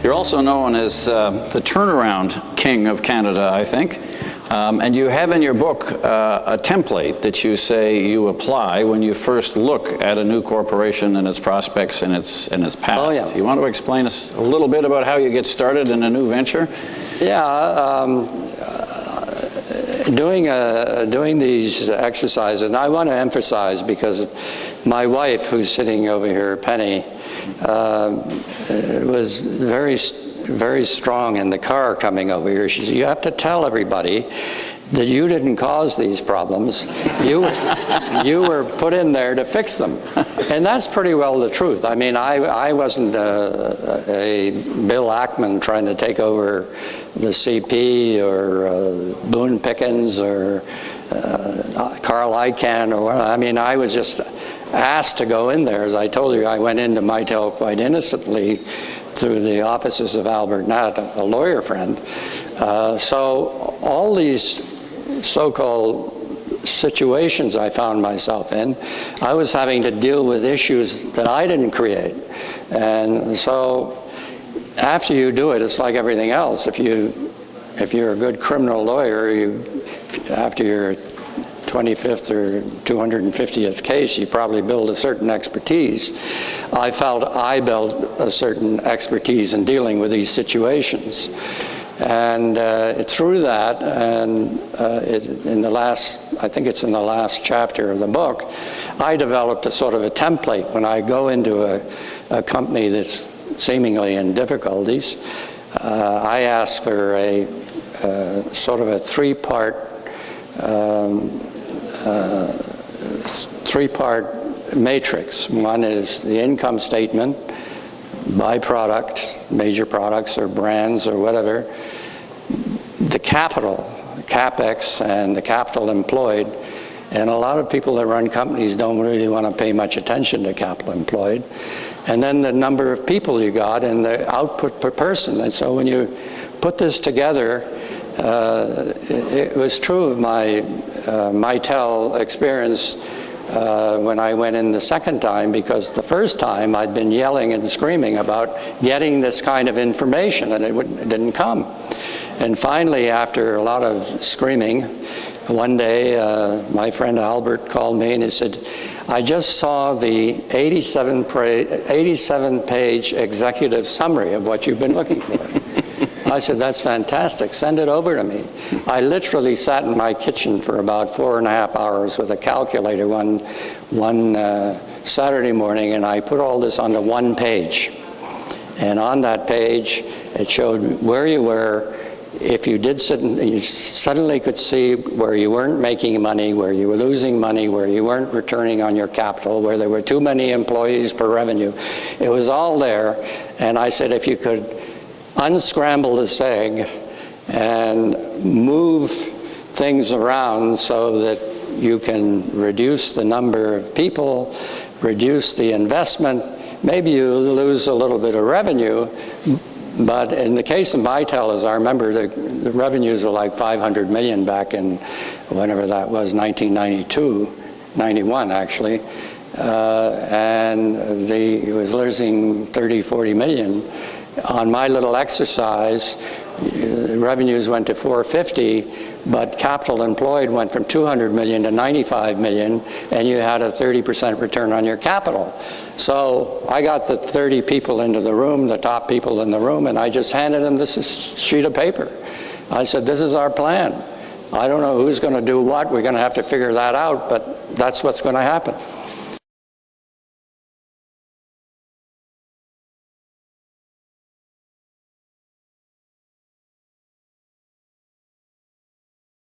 You're also known as the turnaround king of Canada, I think. And you have in your book a template that you say you apply when you first look at a new corporation and its prospects and its past. Oh, yeah. You want to explain us a little bit about how you get started in a new venture? Yeah, doing these exercises, and I want to emphasize, because my wife, who's sitting over here, Penny, was very strong in the car coming over here. She said, you have to tell everybody that you didn't cause these problems. You were put in there to fix them. And that's pretty well the truth. I mean, I wasn't a Bill Ackman trying to take over the CP or Boone Pickens or Carl Icahn or whatever. I mean, I was just asked to go in there. As I told you, I went into Mitel quite innocently through the offices of Albert Natt, a lawyer friend. So all these so-called situations I found myself in, I was having to deal with issues that I didn't create. And so after you do it, it's like everything else. If you're a good criminal lawyer, after your 25th or 250th case, you probably build a certain expertise. I felt I built a certain expertise in dealing with these situations. And through that, and I think it's in the last chapter of the book, I developed a sort of a template when I go into a company that's seemingly in difficulties. I ask for a sort of a three-part matrix. One is the income statement by product, major products or brands or whatever, the capital, CapEx, and the capital employed. And a lot of people that run companies don't really want to pay much attention to capital employed. And then the number of people you got and the output per person. And so when you put this together, it was true of my Mitel experience when I went in the second time, because the first time I'd been yelling and screaming about getting this kind of information, and it didn't come. And finally, after a lot of screaming, one day my friend Albert called me and he said, I just saw the 87-page executive summary of what you've been looking for. I said, that's fantastic, send it over to me. I literally sat in my kitchen for about 4.5 hours with a calculator one Saturday morning, and I put all this onto one page. And on that page, it showed where you were. If you did sit, you suddenly could see where you weren't making money, where you were losing money, where you weren't returning on your capital, where there were too many employees per revenue. It was all there. And I said, if you could unscramble this egg and move things around so that you can reduce the number of people, reduce the investment, maybe you lose a little bit of revenue, but in the case of Mitel, as I remember, the revenues were like 500 million back in whenever that was, 1992, 91 actually, and it was losing 30, 40 million. On my little exercise, revenues went to 450, but capital employed went from 200 million to 95 million, and you had a 30% return on your capital. So I got the 30 people into the room, the top people in the room, and I just handed them this sheet of paper. I said, this is our plan. I don't know who's going to do what. We're going to have to figure that out, but that's what's going to happen.